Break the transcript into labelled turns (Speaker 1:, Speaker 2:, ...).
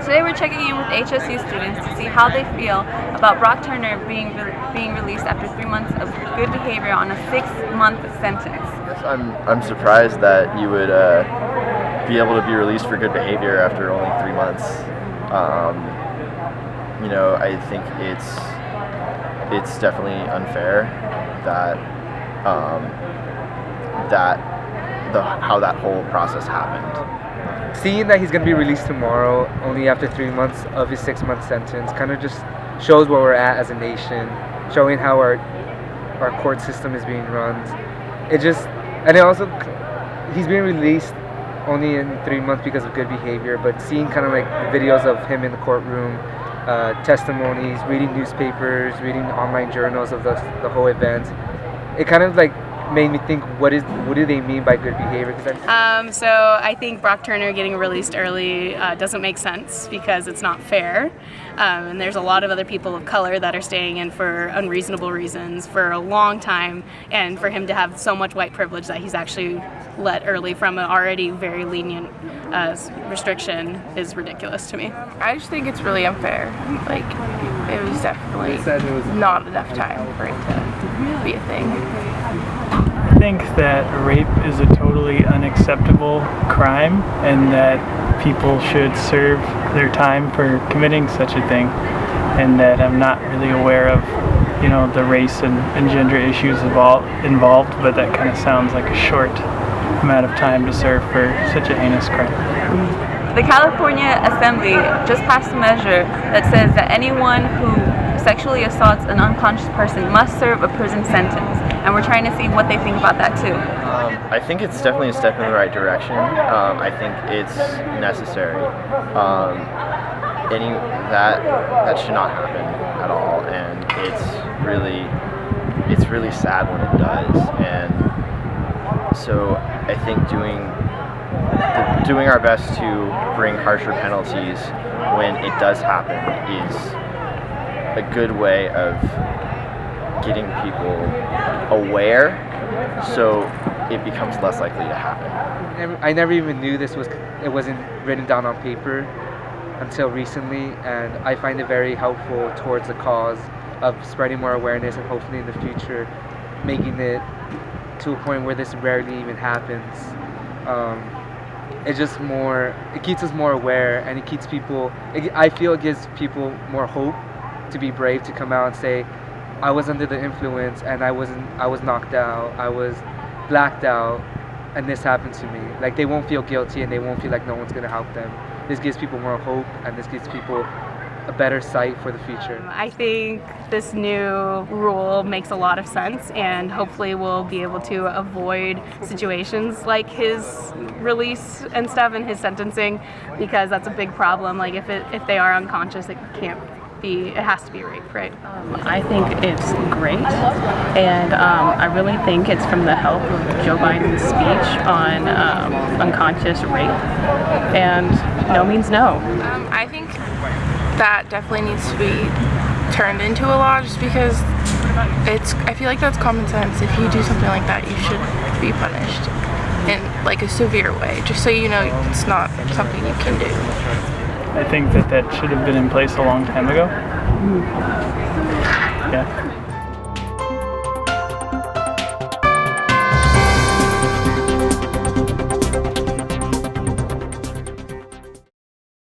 Speaker 1: Today we're checking in with HSU students to see how they feel about Brock Turner being released after 3 months of good behavior on a 6-month sentence.
Speaker 2: Yes, I'm surprised that you would be able to be released for good behavior after only 3 months. I think it's definitely unfair that how that whole process happened.
Speaker 3: Seeing that he's going to be released tomorrow, only after 3 months of his 6-month sentence, kind of just shows where we're at as a nation, showing how our court system is being run. He's being released only in 3 months because of good behavior, but seeing kind of like videos of him in the courtroom, testimonies, reading newspapers, reading online journals of the whole event, it kind of like made me think, what do they mean by good behavior?
Speaker 4: So I think Brock Turner getting released early doesn't make sense because it's not fair, and there's a lot of other people of color that are staying in for unreasonable reasons for a long time, and for him to have so much white privilege that he's actually let early from an already very lenient restriction is ridiculous to me.
Speaker 5: I just think it's really unfair. Like, it was definitely not enough time for it to be a thing.
Speaker 6: I think that rape is a totally unacceptable crime and that people should serve their time for committing such a thing, and that I'm not really aware of the race and gender issues involved, but that kind of sounds like a short amount of time to serve for such a heinous crime.
Speaker 1: The California Assembly just passed a measure that says that anyone who sexually assaults an unconscious person must serve a prison sentence, and we're trying to see what they think about that too.
Speaker 2: I think it's definitely a step in the right direction. I think it's necessary. That should not happen at all, and it's really sad when it does. And so I think doing our best to bring harsher penalties when it does happen is a good way of getting people aware, so it becomes less likely to happen.
Speaker 3: I never even knew it wasn't written down on paper until recently, and I find it very helpful towards the cause of spreading more awareness and hopefully in the future making it to a point where this rarely even happens. It keeps us more aware, and I feel it gives people more hope to be brave to come out and say, I was under the influence and I was knocked out, I was blacked out, and this happened to me. Like, they won't feel guilty and they won't feel like no one's gonna help them. This gives people more hope, and this gives people a better sight for the future.
Speaker 4: I think this new rule makes a lot of sense, and hopefully we'll be able to avoid situations like his release and stuff and his sentencing, because that's a big problem. Like, if they are unconscious, it has to be rape, right?
Speaker 7: I think it's great, and I really think it's from the help of Joe Biden's speech on unconscious rape, and no means no.
Speaker 5: I think that definitely needs to be turned into a law, just because I feel like that's common sense. If you do something like that, you should be punished in like a severe way, just so you know it's not something you can do.
Speaker 6: I think that should have been in place a long time ago. Yeah.